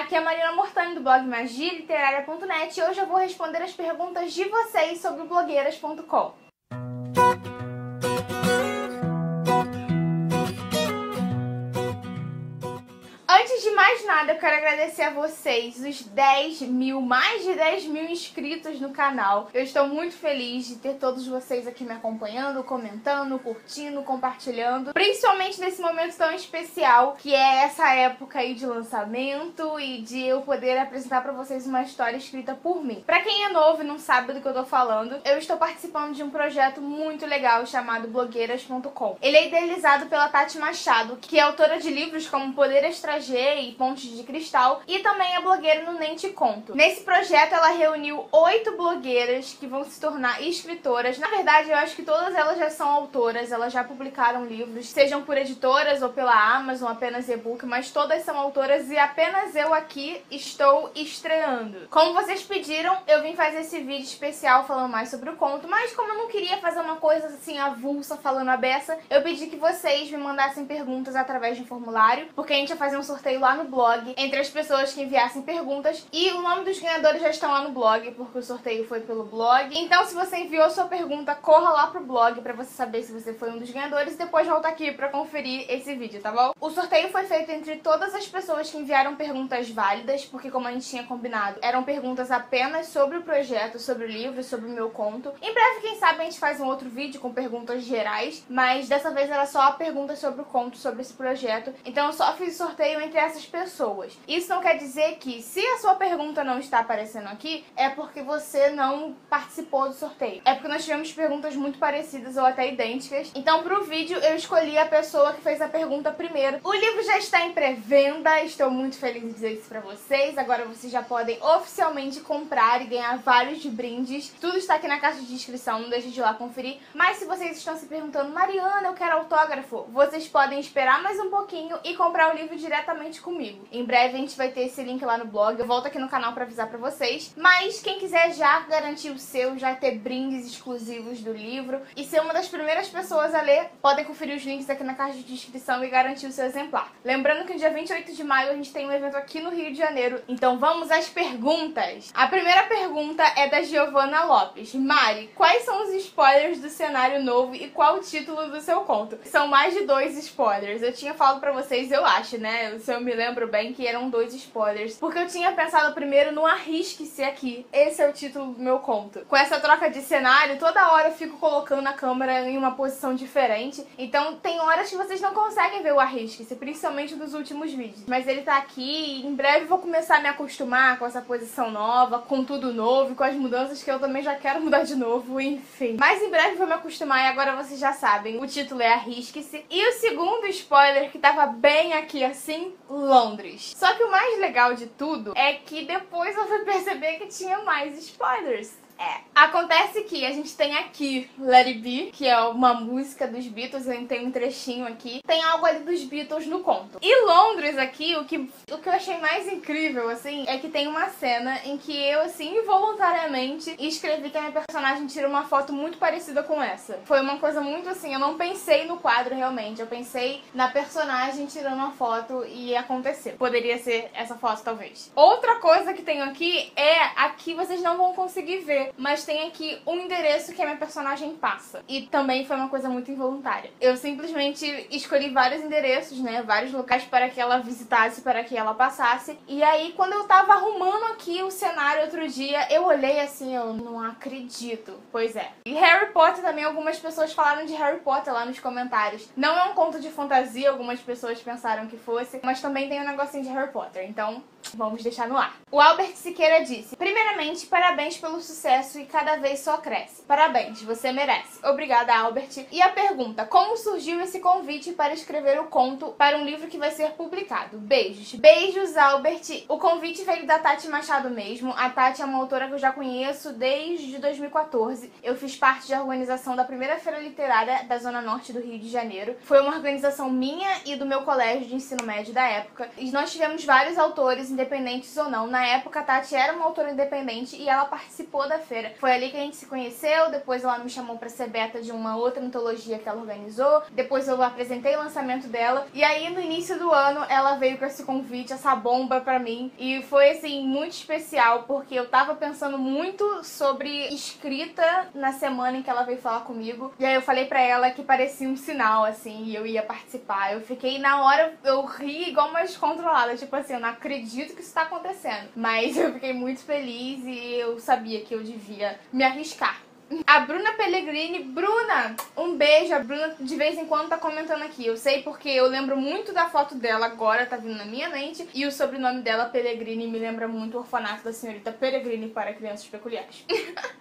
Aqui é a Mariana Mortani do blog magialiterária.net e hoje eu vou responder as perguntas de vocês sobre o blogueiras.com. Antes de mais nada, eu quero agradecer a vocês, os mais de 10 mil inscritos no canal. Eu estou muito feliz de ter todos vocês aqui me acompanhando, comentando, curtindo, compartilhando. Principalmente nesse momento tão especial, que é essa época aí de lançamento e de eu poder apresentar pra vocês uma história escrita por mim. Pra quem é novo e não sabe do que eu tô falando, eu estou participando de um projeto muito legal chamado blogueiras.com. Ele é idealizado pela Tati Machado, que é autora de livros como Poder Estrangeiro e Pontes de Cristal, e também é blogueira no Nem Te Conto. Nesse projeto ela reuniu 8 blogueiras que vão se tornar escritoras. Na verdade, eu acho que todas elas já são autoras, elas já publicaram livros, sejam por editoras ou pela Amazon, apenas e-book, mas todas são autoras e apenas eu aqui estou estreando. Como vocês pediram, eu vim fazer esse vídeo especial falando mais sobre o conto, mas como eu não queria fazer uma coisa assim avulsa, falando a beça, eu pedi que vocês me mandassem perguntas através de um formulário, porque a gente ia fazer um sorteio lá no blog entre as pessoas que enviassem perguntas, e o nome dos ganhadores já estão lá no blog, porque o sorteio foi pelo blog. Então, se você enviou sua pergunta, corra lá pro blog pra você saber se você foi um dos ganhadores e depois volta aqui pra conferir esse vídeo, tá bom? O sorteio foi feito entre todas as pessoas que enviaram perguntas válidas, porque como a gente tinha combinado, eram perguntas apenas sobre o projeto, sobre o livro, sobre o meu conto. Em breve, quem sabe, a gente faz um outro vídeo com perguntas gerais, mas dessa vez era só a pergunta sobre o conto, sobre esse projeto. Então eu só fiz o sorteio entre essas pessoas. Isso não quer dizer que, se a sua pergunta não está aparecendo aqui, é porque você não participou do sorteio. É porque nós tivemos perguntas muito parecidas ou até idênticas. Então, pro vídeo, eu escolhi a pessoa que fez a pergunta primeiro. O livro já está em pré-venda, estou muito feliz de dizer isso pra vocês. Agora vocês já podem oficialmente comprar e ganhar vários de brindes. Tudo está aqui na caixa de descrição, não deixe de ir lá conferir. Mas se vocês estão se perguntando, Mariana, eu quero autógrafo, vocês podem esperar mais um pouquinho e comprar o livro diretamente comigo. Em breve a gente vai ter esse link lá no blog, eu volto aqui no canal pra avisar pra vocês. Mas quem quiser já garantir o seu, já ter brindes exclusivos do livro e ser uma das primeiras pessoas a ler, podem conferir os links aqui na caixa de descrição e garantir o seu exemplar. Lembrando que no dia 28 de maio a gente tem um evento aqui no Rio de Janeiro, então vamos às perguntas. A primeira pergunta é da Giovana Lopes. Mari, quais são os spoilers do cenário novo e qual o título do seu conto? São mais de 2 spoilers, eu tinha falado pra vocês, eu acho, né? Se eu me lembro bem que eram 2 spoilers, porque eu tinha pensado primeiro no Arrisque-se aqui. Esse é o título do meu conto. Com essa troca de cenário, toda hora eu fico colocando a câmera em uma posição diferente, então tem horas que vocês não conseguem ver o Arrisque-se, principalmente nos últimos vídeos. Mas ele tá aqui e em breve eu vou começar a me acostumar com essa posição nova, com tudo novo, com as mudanças que eu também já quero mudar de novo, enfim. Mas em breve eu vou me acostumar e agora vocês já sabem, o título é Arrisque-se. E o segundo spoiler, que tava bem aqui assim, Londres. Só que o mais legal de tudo é que depois eu fui perceber que tinha mais spoilers. Acontece que a gente tem aqui Let It Be, que é uma música dos Beatles, tem um trechinho aqui. Tem algo ali dos Beatles no conto. E Londres aqui, o que eu achei mais incrível, assim, é que tem uma cena em que eu, assim, involuntariamente escrevi que a minha personagem tira uma foto muito parecida com essa. Foi uma coisa muito assim, eu não pensei no quadro realmente, eu pensei na personagem tirando uma foto e aconteceu. Poderia ser essa foto, talvez. Outra coisa que tenho aqui é, aqui vocês não vão conseguir ver, mas tem aqui um endereço que a minha personagem passa. E também foi uma coisa muito involuntária. Eu simplesmente escolhi vários endereços, né? Vários locais para que ela visitasse, para que ela passasse. E aí, quando eu tava arrumando aqui o cenário outro dia, eu olhei assim, eu não acredito. Pois é. E Harry Potter também, algumas pessoas falaram de Harry Potter lá nos comentários. Não é um conto de fantasia, algumas pessoas pensaram que fosse, mas também tem um negocinho de Harry Potter. Então, vamos deixar no ar. O Albert Siqueira disse: primeiramente, parabéns pelo sucesso e cada vez só cresce. Parabéns, você merece. Obrigada, Albert. E a pergunta: como surgiu esse convite para escrever o conto para um livro que vai ser publicado? Beijos. Beijos, Albert. O convite veio da Tati Machado mesmo. A Tati é uma autora que eu já conheço desde 2014. Eu fiz parte da organização da primeira feira literária da Zona Norte do Rio de Janeiro. Foi uma organização minha e do meu colégio de ensino médio da época. E nós tivemos vários autores independentes ou não. Na época, a Tati era uma autora independente e ela participou da feira. Foi ali que a gente se conheceu, depois ela me chamou pra ser beta de uma outra antologia que ela organizou, depois eu apresentei o lançamento dela, e aí no início do ano ela veio com esse convite, essa bomba pra mim, e foi assim, muito especial, porque eu tava pensando muito sobre escrita na semana em que ela veio falar comigo, e aí eu falei pra ela que parecia um sinal, assim, e eu ia participar. Eu fiquei, na hora, eu ri igual uma descontrolada, tipo assim, eu não acredito que isso tá acontecendo, mas eu fiquei muito feliz e eu sabia que eu devia me arriscar. A Bruna Pellegrini. Bruna, um beijo. A Bruna de vez em quando tá comentando aqui. Eu sei porque eu lembro muito da foto dela agora, tá vindo na minha mente. E o sobrenome dela, Pellegrini, me lembra muito o orfanato da senhorita Peregrine para crianças peculiares.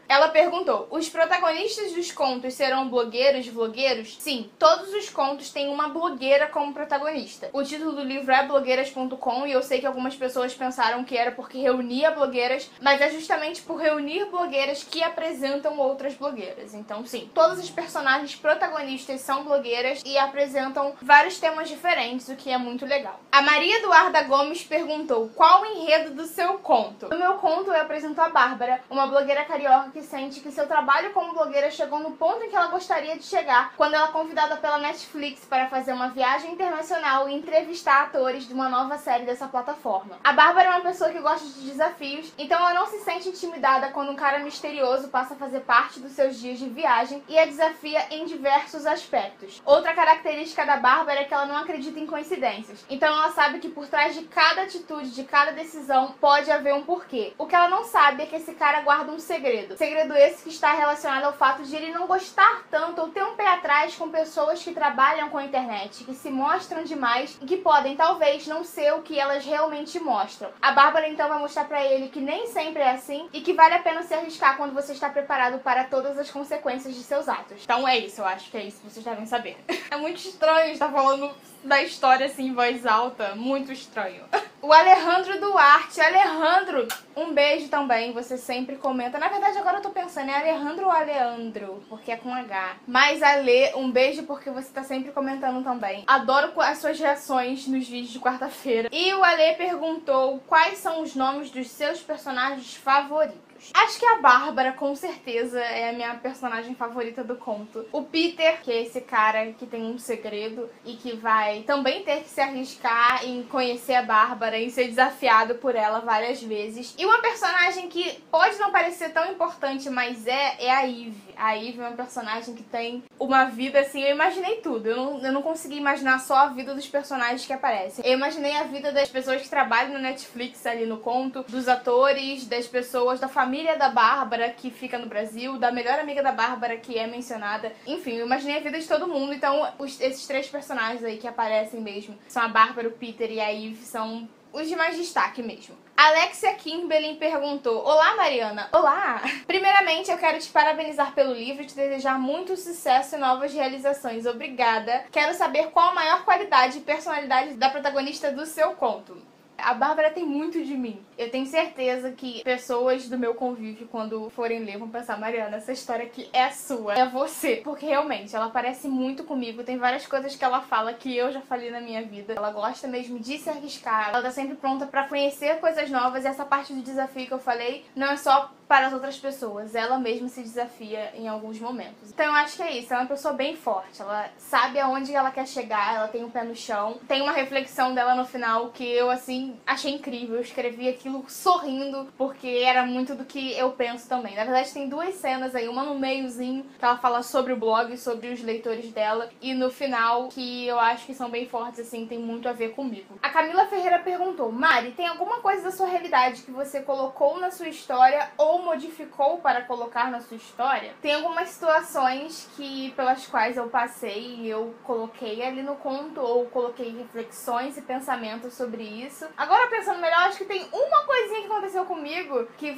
Ela perguntou: os protagonistas dos contos serão blogueiros, vlogueiros? Sim, todos os contos têm uma blogueira como protagonista. O título do livro é blogueiras.com e eu sei que algumas pessoas pensaram que era porque reunia blogueiras, mas é justamente por reunir blogueiras que apresentam outras blogueiras. Então, sim, todos os personagens protagonistas são blogueiras e apresentam vários temas diferentes, o que é muito legal. A Maria Eduarda Gomes perguntou: qual o enredo do seu conto? No meu conto, eu apresento a Bárbara, uma blogueira carioca que sente que seu trabalho como blogueira chegou no ponto em que ela gostaria de chegar quando ela é convidada pela Netflix para fazer uma viagem internacional e entrevistar atores de uma nova série dessa plataforma. A Bárbara é uma pessoa que gosta de desafios, então ela não se sente intimidada quando um cara misterioso passa a fazer parte dos seus dias de viagem e a desafia em diversos aspectos. Outra característica da Bárbara é que ela não acredita em coincidências, então ela sabe que por trás de cada atitude, de cada decisão, pode haver um porquê. O que ela não sabe é que esse cara guarda um segredo. Segredo esse que está relacionado ao fato de ele não gostar tanto ou ter um pé atrás com pessoas que trabalham com a internet, que se mostram demais e que podem talvez não ser o que elas realmente mostram. A Bárbara então vai mostrar pra ele que nem sempre é assim e que vale a pena se arriscar quando você está preparado para todas as consequências de seus atos. Então é isso, eu acho que é isso que vocês devem saber. É muito estranho estar falando da história assim em voz alta, muito estranho. O Alejandro Duarte. Alejandro, um beijo também, você sempre comenta. Na verdade agora eu tô pensando, é Alejandro ou Aleandro? Porque é com H. Mas Ale, um beijo porque você tá sempre comentando também. Adoro as suas reações nos vídeos de quarta-feira. E o Ale perguntou quais são os nomes dos seus personagens favoritos. Acho que a Bárbara, com certeza, é a minha personagem favorita do conto. O Peter, que é esse cara que tem um segredo e que vai também ter que se arriscar em conhecer a Bárbara, em ser desafiado por ela várias vezes. E uma personagem que pode não parecer tão importante, mas é a Eve. A Eve é uma personagem que tem uma vida assim, eu imaginei tudo. Eu não consegui imaginar só a vida dos personagens que aparecem. Eu imaginei a vida das pessoas que trabalham no Netflix ali no conto, dos atores, das pessoas, da família da Bárbara que fica no Brasil, da melhor amiga da Bárbara que é mencionada. Enfim, eu imaginei a vida de todo mundo. Então esses três personagens aí que aparecem mesmo são a Bárbara, o Peter e a Eve, são os de mais destaque mesmo. Alexia Kimberlin perguntou: olá, Mariana. Olá! Primeiramente, eu quero te parabenizar pelo livro e te desejar muito sucesso e novas realizações. Obrigada. Quero saber qual a maior qualidade e personalidade da protagonista do seu conto. A Bárbara tem muito de mim. Eu tenho certeza que pessoas do meu convívio, quando forem ler, vão pensar: Mariana, essa história aqui é sua, é você. Porque realmente, ela parece muito comigo. Tem várias coisas que ela fala que eu já falei na minha vida. Ela gosta mesmo de se arriscar. Ela tá sempre pronta pra conhecer coisas novas. E essa parte do desafio que eu falei não é só para as outras pessoas. Ela mesma se desafia em alguns momentos. Então eu acho que é isso. Ela é uma pessoa bem forte. Ela sabe aonde ela quer chegar. Ela tem um pé no chão. Tem uma reflexão dela no final que eu, assim, achei incrível. Eu escrevi aquilo sorrindo, porque era muito do que eu penso também. Na verdade, tem duas cenas aí. Uma no meiozinho, que ela fala sobre o blog, sobre os leitores dela. E no final, que eu acho que são bem fortes, assim, tem muito a ver comigo. A Camila Ferreira perguntou: Mari, tem alguma coisa da sua realidade que você colocou na sua história ou modificou para colocar na sua história? Tem algumas situações pelas quais eu passei e eu coloquei ali no conto, ou coloquei reflexões e pensamentos sobre isso. Agora, pensando melhor, acho que tem uma coisinha que aconteceu comigo, que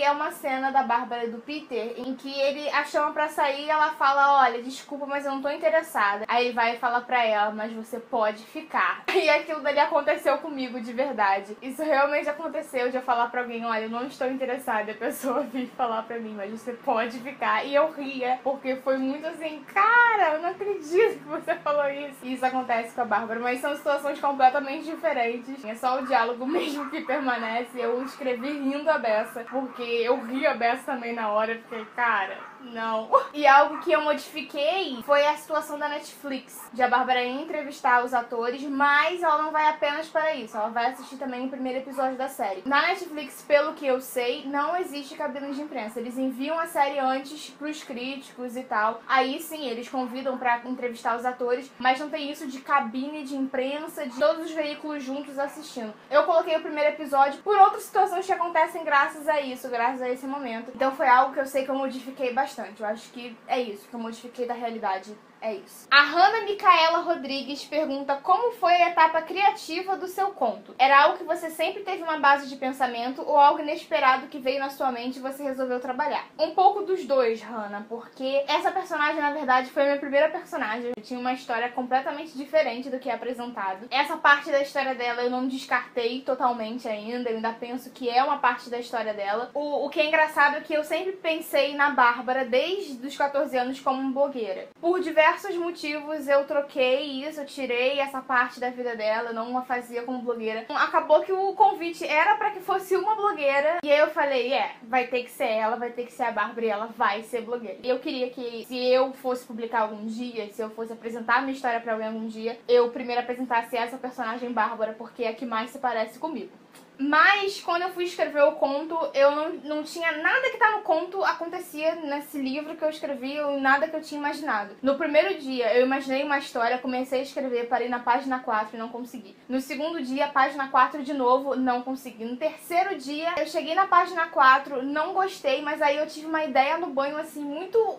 é uma cena da Bárbara e do Peter, em que ele a chama pra sair e ela fala: olha, desculpa, mas eu não tô interessada. Aí ele vai falar pra ela: mas você pode ficar. E aquilo dali aconteceu comigo de verdade. Isso realmente aconteceu, de eu falar pra alguém: olha, eu não estou interessada. A pessoa pessoa vir falar pra mim, mas você pode ficar. E eu ria, porque foi muito assim, cara, eu não acredito que você falou isso. E isso acontece com a Bárbara, mas são situações completamente diferentes. É só o diálogo mesmo que permanece. Eu escrevi rindo a beça, porque eu ri a beça também na hora. Eu fiquei, cara, não. E algo que eu modifiquei foi a situação da Netflix, de a Bárbara entrevistar os atores, mas ela não vai apenas para isso, ela vai assistir também o primeiro episódio da série. Na Netflix, pelo que eu sei, não existe cabine de imprensa. Eles enviam a série antes pros críticos e tal. Aí sim, eles convidam pra entrevistar os atores, mas não tem isso de cabine de imprensa, de todos os veículos juntos assistindo. Eu coloquei o primeiro episódio por outras situações que acontecem graças a isso, graças a esse momento. Então foi algo que eu sei que eu modifiquei bastante. Eu acho que é isso, que eu modifiquei da realidade. É isso. A Hanna Micaela Rodrigues pergunta como foi a etapa criativa do seu conto. Era algo que você sempre teve uma base de pensamento ou algo inesperado que veio na sua mente e você resolveu trabalhar? Um pouco dos dois, Hanna, porque essa personagem, na verdade, foi a minha primeira personagem. Eu tinha uma história completamente diferente do que é apresentado. Essa parte da história dela eu não descartei totalmente ainda. Eu ainda penso que é uma parte da história dela. O que é engraçado é que eu sempre pensei na Bárbara desde os 14 anos como uma blogueira. Por diversos motivos eu troquei isso, eu tirei essa parte da vida dela, eu não a fazia como blogueira. Acabou que o convite era pra que fosse uma blogueira, e aí eu falei, vai ter que ser ela, vai ter que ser a Bárbara e ela vai ser blogueira. Eu queria que, se eu fosse publicar algum dia, se eu fosse apresentar minha história pra alguém algum dia, eu primeiro apresentasse essa personagem Bárbara, porque é a que mais se parece comigo. Mas, quando eu fui escrever o conto, eu não tinha nada que tá no conto acontecia nesse livro que eu escrevi, ou nada que eu tinha imaginado. No primeiro dia, eu imaginei uma história, comecei a escrever, parei na página 4 e não consegui. No segundo dia, página 4 de novo, não consegui. No terceiro dia, eu cheguei na página 4, não gostei, mas aí eu tive uma ideia no banho, assim,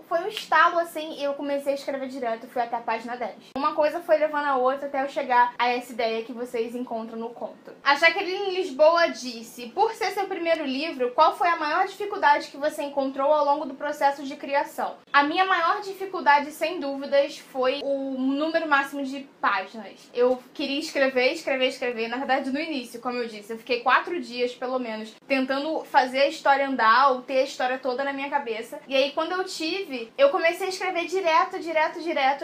foi um estalo, assim, e eu comecei a escrever direto, fui até a página 10. Uma coisa foi levando a outra até eu chegar a essa ideia que vocês encontram no conto. A Jaqueline Lisboa disse, por ser seu primeiro livro, qual foi a maior dificuldade que você encontrou ao longo do processo de criação? A minha maior dificuldade, sem dúvidas, foi o número máximo de páginas. Eu queria escrever. Na verdade, no início, como eu disse, eu fiquei 4 dias, pelo menos, tentando fazer a história andar, ou ter a história toda na minha cabeça. E aí, quando eu comecei a escrever direto.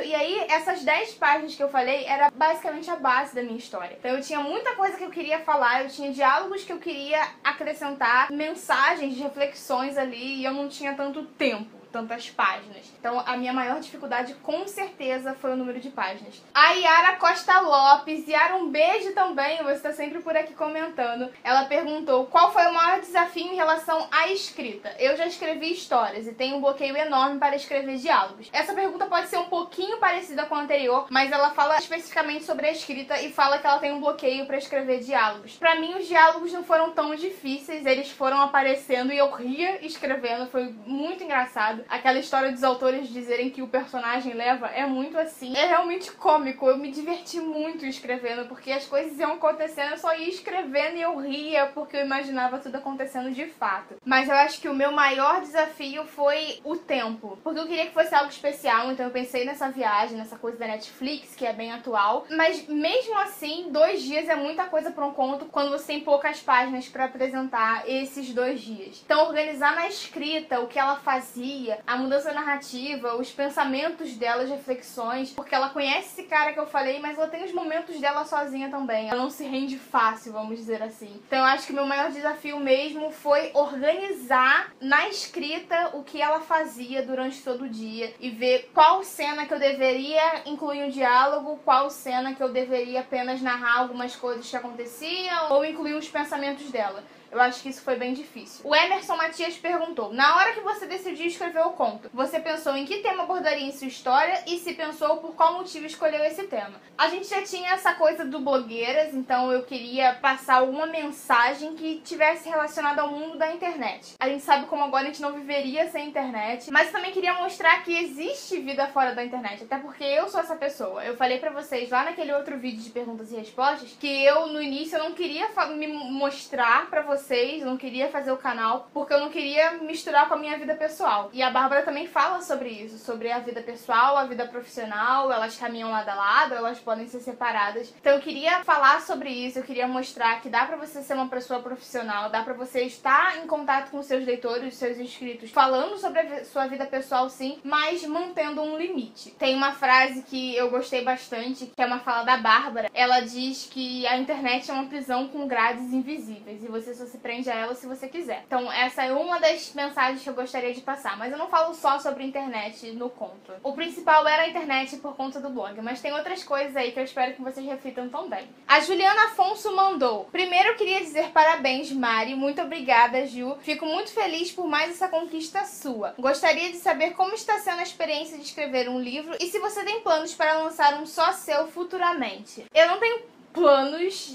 E aí, essas 10 páginas que eu falei, era basicamente a base da minha história. Então, eu tinha muita coisa que eu queria falar, eu tinha diálogos que eu queria acrescentar, mensagens, reflexões ali, e eu não tinha tanto tempo, tantas páginas. Então a minha maior dificuldade com certeza foi o número de páginas. A Yara Costa Lopes, Yara, um beijo também, você tá sempre por aqui comentando. Ela perguntou qual foi o maior desafio em relação à escrita. Eu já escrevi histórias e tenho um bloqueio enorme para escrever diálogos. Essa pergunta pode ser um pouquinho parecida com a anterior, mas ela fala especificamente sobre a escrita e fala que ela tem um bloqueio para escrever diálogos. Pra mim os diálogos não foram tão difíceis, eles foram aparecendo e eu ria escrevendo, foi muito engraçado. Aquela história dos autores dizerem que o personagem leva é muito assim. É realmente cômico. Eu me diverti muito escrevendo, porque as coisas iam acontecendo, eu só ia escrevendo e eu ria, porque eu imaginava tudo acontecendo de fato. Mas eu acho que o meu maior desafio foi o tempo. Porque eu queria que fosse algo especial, então eu pensei nessa viagem, nessa coisa da Netflix, que é bem atual. Mas mesmo assim, 2 dias é muita coisa para um conto quando você tem poucas páginas para apresentar esses 2 dias. Então organizar na escrita o que ela fazia, a mudança narrativa, os pensamentos dela, as reflexões, porque ela conhece esse cara que eu falei, mas ela tem os momentos dela sozinha também. Ela não se rende fácil, vamos dizer assim. Então eu acho que o meu maior desafio mesmo foi organizar na escrita o que ela fazia durante todo o dia e ver qual cena que eu deveria incluir um diálogo, qual cena que eu deveria apenas narrar algumas coisas que aconteciam ou incluir os pensamentos dela. Eu acho que isso foi bem difícil. O Emerson Matias perguntou, na hora que você decidiu escrever o conto, você pensou em que tema abordaria em sua história e se pensou por qual motivo escolheu esse tema? A gente já tinha essa coisa do blogueiras, então eu queria passar alguma mensagem que tivesse relacionada ao mundo da internet. A gente sabe como agora a gente não viveria sem internet, mas também queria mostrar que existe vida fora da internet, até porque eu sou essa pessoa. Eu falei pra vocês lá naquele outro vídeo de perguntas e respostas que eu, no início, eu não queria me mostrar pra vocês vocês, eu não queria fazer o canal porque eu não queria misturar com a minha vida pessoal. E a Bárbara também fala sobre isso, sobre a vida pessoal, a vida profissional, elas caminham lado a lado, elas podem ser separadas. Então eu queria falar sobre isso, eu queria mostrar que dá pra você ser uma pessoa profissional, dá pra você estar em contato com seus leitores, seus inscritos, falando sobre a sua vida pessoal sim, mas mantendo um limite. Tem uma frase que eu gostei bastante, que é uma fala da Bárbara. Ela diz que a internet é uma prisão com grades invisíveis e você só se prende a ela se você quiser. Então essa é uma das mensagens que eu gostaria de passar, mas eu não falo só sobre internet no conto. O principal era a internet por conta do blog, mas tem outras coisas aí que eu espero que vocês reflitam também. A Juliana Afonso mandou: primeiro eu queria dizer parabéns, Mari, muito obrigada, Ju. Fico muito feliz por mais essa conquista sua. Gostaria de saber como está sendo a experiência de escrever um livro e se você tem planos para lançar um só seu futuramente. Eu não tenho planos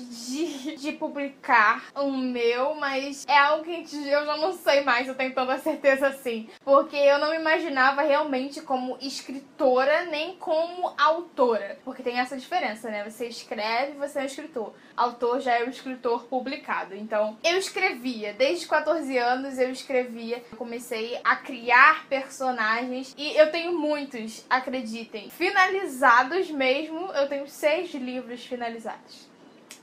de publicar o meu, mas é algo que eu já não sei mais, eu tenho tanta certeza assim. Porque eu não me imaginava realmente como escritora, nem como autora. Porque tem essa diferença, né? Você escreve, você é um escritor. Autor já é um escritor publicado. Então, eu escrevia. Desde os 14 anos eu escrevia. Eu comecei a criar personagens. E eu tenho muitos, acreditem. Finalizados mesmo, eu tenho 6 livros finalizados.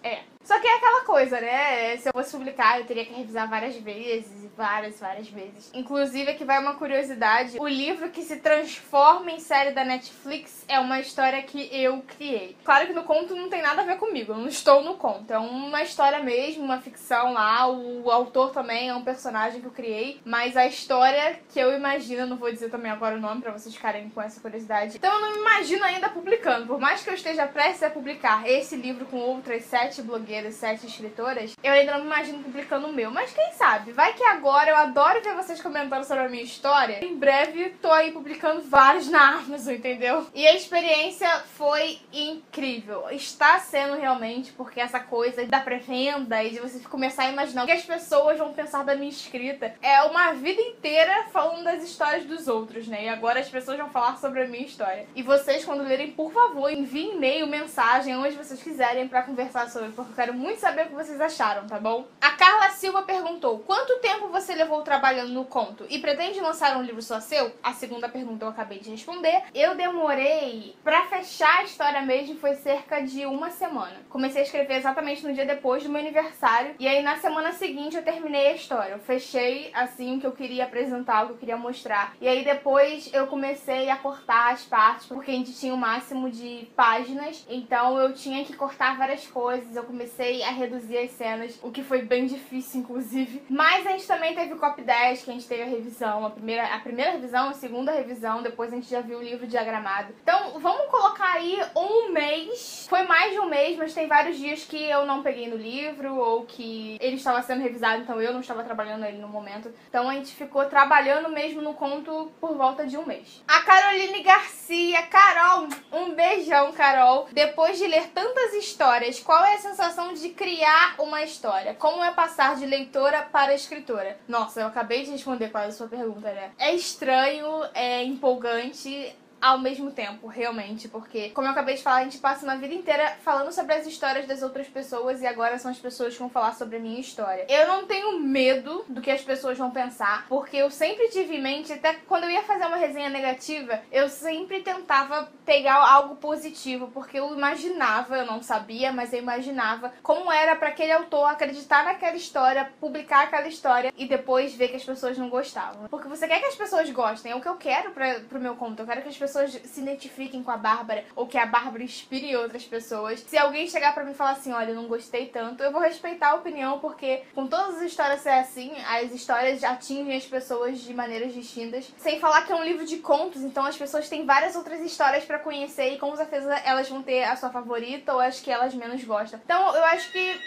É. Só que é aquela coisa, né? Se eu fosse publicar, eu teria que revisar várias vezes, várias vezes. Inclusive, aqui vai uma curiosidade. O livro que se transforma em série da Netflix é uma história que eu criei. Claro que no conto não tem nada a ver comigo, eu não estou no conto. É uma história mesmo, uma ficção lá. O autor também é um personagem que eu criei. Mas a história que eu imagino, eu não vou dizer também agora o nome pra vocês ficarem com essa curiosidade. Então eu não me imagino ainda publicando. Por mais que eu esteja prestes a publicar esse livro com outras 7 blogueiras, 7 escritoras, eu ainda não me imagino publicando o meu. Mas quem sabe? Vai que agora eu adoro ver vocês comentando sobre a minha história. Em breve tô aí publicando vários na Amazon, entendeu? E a experiência foi incrível. Está sendo realmente, porque essa coisa da pré-venda e de você começar a imaginar o que as pessoas vão pensar da minha escrita é uma vida inteira falando das histórias dos outros, né? E agora as pessoas vão falar sobre a minha história. E vocês, quando lerem, por favor, enviem e-mail, mensagem, onde vocês quiserem pra conversar sobre, porque eu quero muito saber o que vocês acharam, tá bom? A Carla Silva perguntou: quanto tempo você levou trabalhando no conto e pretende lançar um livro só seu? A segunda pergunta eu acabei de responder. Eu demorei pra fechar a história mesmo, foi cerca de uma semana. Comecei a escrever exatamente no dia depois do meu aniversário e aí na semana seguinte eu terminei a história. Eu fechei assim o que eu queria apresentar, o que eu queria mostrar. E aí depois eu comecei a cortar as partes, porque a gente tinha o máximo de páginas, então eu tinha que cortar várias coisas. Eu comecei a reduzir as cenas, o que foi bem difícil, inclusive. Mas a gente também teve o Copy 10, que a gente teve a revisão, a primeira revisão, a segunda revisão, depois a gente já viu o livro diagramado. Então, vamos colocar aí um mês. Foi mais de um mês, mas tem vários dias que eu não peguei no livro, ou que ele estava sendo revisado, então eu não estava trabalhando nele no momento. Então a gente ficou trabalhando mesmo no conto por volta de um mês. A Caroline Garcia, Carol, um beijão, Carol. Depois de ler tantas histórias, qual é a sensação de criar uma história? Como é passar de leitora para escritora? Nossa, eu acabei de responder quase a sua pergunta, né? É estranho, é empolgante ao mesmo tempo, realmente, porque, como eu acabei de falar, a gente passa uma vida inteira falando sobre as histórias das outras pessoas e agora são as pessoas que vão falar sobre a minha história. Eu não tenho medo do que as pessoas vão pensar, porque eu sempre tive em mente, até quando eu ia fazer uma resenha negativa, eu sempre tentava pegar algo positivo, porque eu imaginava, eu não sabia, mas eu imaginava como era para aquele autor acreditar naquela história, publicar aquela história e depois ver que as pessoas não gostavam. Porque você quer que as pessoas gostem, é o que eu quero pro meu conto, eu quero que as pessoas se identifiquem com a Bárbara ou que a Bárbara inspire outras pessoas. Se alguém chegar pra mim e falar assim, olha, eu não gostei tanto, eu vou respeitar a opinião, porque com todas as histórias ser assim, as histórias atingem as pessoas de maneiras distintas. Sem falar que é um livro de contos, então as pessoas têm várias outras histórias pra conhecer e com certeza elas vão ter a sua favorita ou as que elas menos gostam. Então eu acho que...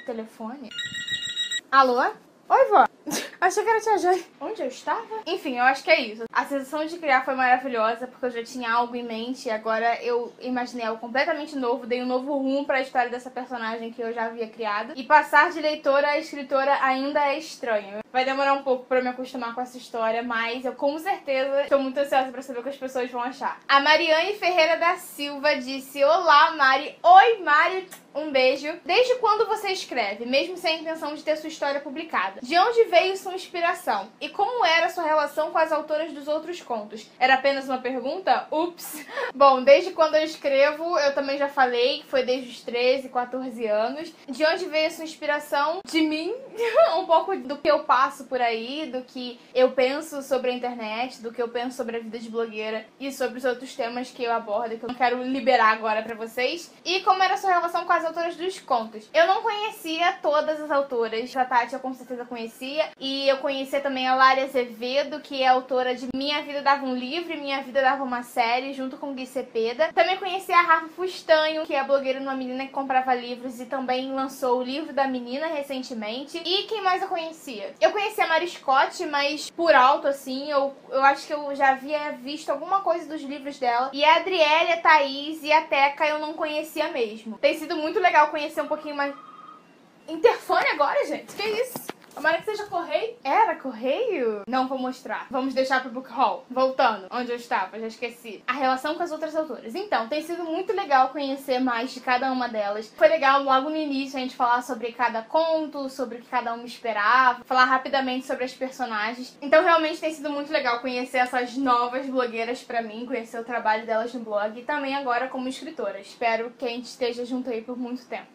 Telefone? Alô? Oi, vó. Achei que era Tia Joy. Onde eu estava? Enfim, eu acho que é isso. A sensação de criar foi maravilhosa, porque eu já tinha algo em mente e agora eu imaginei algo completamente novo, dei um novo rumo pra história dessa personagem que eu já havia criado. E passar de leitora a escritora ainda é estranho. Vai demorar um pouco pra eu me acostumar com essa história, mas eu com certeza estou muito ansiosa pra saber o que as pessoas vão achar. A Mariane Ferreira da Silva disse: olá, Mari. Oi, Mari. Um beijo. Desde quando você escreve, mesmo sem a intenção de ter sua história publicada? De onde veio sua inspiração? E como era sua relação com as autoras dos outros contos? Era apenas uma pergunta? Ups! Bom, desde quando eu escrevo, eu também já falei que foi desde os 13, 14 anos. De onde veio sua inspiração? De mim. Um pouco do que eu passo por aí, do que eu penso sobre a internet, do que eu penso sobre a vida de blogueira e sobre os outros temas que eu abordo, que eu não quero liberar agora pra vocês. E como era sua relação com as autoras dos contos? Eu não conhecia todas as autoras. A Tati eu com certeza conhecia. E eu conhecia também a Lari Azevedo, que é autora de Minha Vida Dava um Livro e Minha Vida Dava uma Série, junto com Gui Cepeda. Também conhecia a Rafa Fustanho, que é blogueira numa menina que comprava livros e também lançou o livro da menina recentemente. E quem mais eu conhecia? Eu conhecia a Mari Scott, mas por alto, assim, eu acho que eu já havia visto alguma coisa dos livros dela. E a Adriele, a Thaís e a Teca eu não conhecia mesmo. Tem sido muito legal conhecer um pouquinho mais... Interfone agora, gente? Que isso? Tomara que seja correio. Era correio? Não vou mostrar. Vamos deixar pro book haul. Voltando, onde eu estava, já esqueci. A relação com as outras autoras. Então, tem sido muito legal conhecer mais de cada uma delas. Foi legal logo no início a gente falar sobre cada conto, sobre o que cada uma esperava, falar rapidamente sobre as personagens. Então, realmente tem sido muito legal conhecer essas novas blogueiras pra mim, conhecer o trabalho delas no blog e também agora como escritora. Espero que a gente esteja junto aí por muito tempo.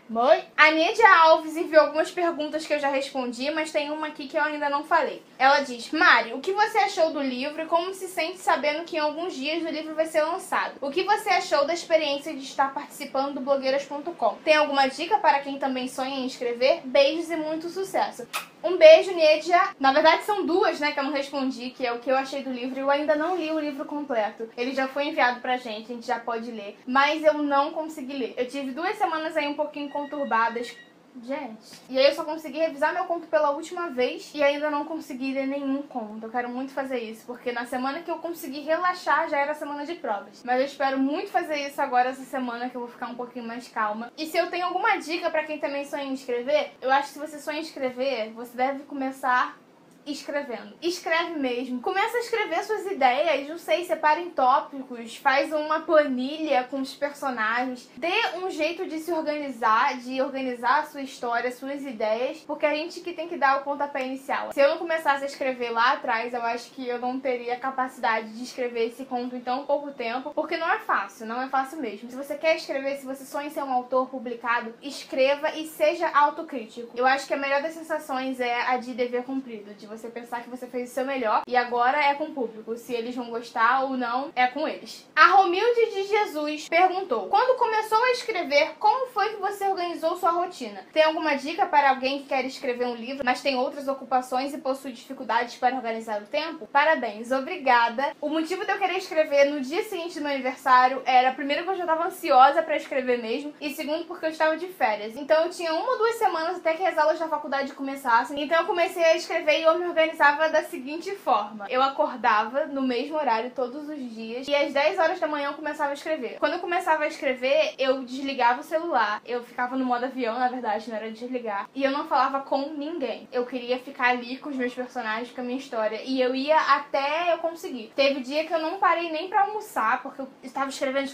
Mãe? A Nédia Alves enviou algumas perguntas que eu já respondi, mas tem uma aqui que eu ainda não falei. Ela diz: Mari, o que você achou do livro e como se sente sabendo que em alguns dias o livro vai ser lançado? O que você achou da experiência de estar participando do blogueiras.com? Tem alguma dica para quem também sonha em escrever? Beijos e muito sucesso. Um beijo, Nédia. Na verdade são duas, né, que eu não respondi, que é o que eu achei do livro. Eu ainda não li o livro completo. Ele já foi enviado pra gente, a gente já pode ler. Mas eu não consegui ler. Eu tive 2 semanas aí um pouquinho conturbadas. Gente, e aí eu só consegui revisar meu conto pela última vez e ainda não consegui ler nenhum conto. Eu quero muito fazer isso, porque na semana que eu consegui relaxar já era semana de provas. Mas eu espero muito fazer isso agora, essa semana, que eu vou ficar um pouquinho mais calma. E se eu tenho alguma dica pra quem também sonha em escrever, eu acho que se você sonha em escrever, você deve começar escrevendo. Escreve mesmo. Começa a escrever suas ideias, não sei, separa em tópicos, faz uma planilha com os personagens, dê um jeito de se organizar, de organizar a sua história, suas ideias, porque a gente que tem que dar o pontapé inicial. Se eu não começasse a escrever lá atrás, eu acho que eu não teria capacidade de escrever esse conto em tão pouco tempo, porque não é fácil mesmo. Se você quer escrever, se você sonha em ser um autor publicado, escreva e seja autocrítico. Eu acho que a melhor das sensações é a de dever cumprido, de você pensar que você fez o seu melhor e agora é com o público. Se eles vão gostar ou não, é com eles. A Romilde de Jesus perguntou: quando começou a escrever, como foi que você organizou sua rotina? Tem alguma dica para alguém que quer escrever um livro, mas tem outras ocupações e possui dificuldades para organizar o tempo? Parabéns, obrigada. O motivo de eu querer escrever no dia seguinte do meu aniversário era, primeiro, que eu já estava ansiosa para escrever mesmo, e segundo, porque eu estava de férias. Então eu tinha 1 ou 2 semanas até que as aulas da faculdade começassem. Então eu comecei a escrever e eu me organizava da seguinte forma: eu acordava no mesmo horário todos os dias e às 10 horas da manhã eu começava a escrever. Quando eu começava a escrever, eu desligava o celular. Eu ficava no modo avião, na verdade, não era desligar. E eu não falava com ninguém. Eu queria ficar ali com os meus personagens, com a minha história. E eu ia até eu conseguir. Teve dia que eu não parei nem pra almoçar, porque eu estava escrevendo.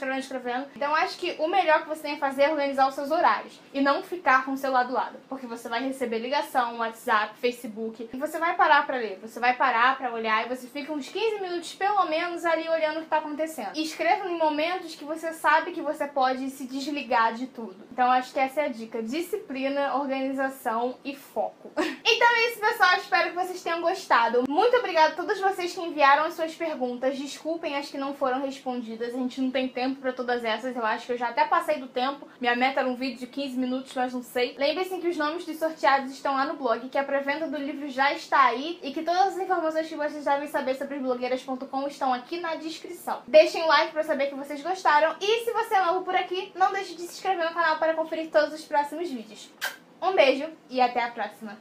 Então acho que o melhor que você tem a fazer é organizar os seus horários. E não ficar com o celular do lado. Porque você vai receber ligação, WhatsApp, Facebook. E você vai parar pra ler, você vai parar pra olhar e você fica uns 15 minutos pelo menos ali olhando o que tá acontecendo. E escreva em momentos que você sabe que você pode se desligar de tudo. Então acho que essa é a dica: disciplina, organização e foco. Então é isso, pessoal, espero que vocês tenham gostado. Muito obrigada a todos vocês que enviaram as suas perguntas. Desculpem as que não foram respondidas, a gente não tem tempo pra todas essas. Eu acho que eu já até passei do tempo. Minha meta era um vídeo de 15 minutos, mas não sei. Lembrem-se que os nomes dos sorteados estão lá no blog, que a pré-venda do livro já está aí e que todas as informações que vocês devem saber sobre blogueiras.com estão aqui na descrição. Deixem um like pra saber que vocês gostaram e se você é novo por aqui, não deixe de se inscrever no canal para conferir todos os próximos vídeos. Um beijo e até a próxima!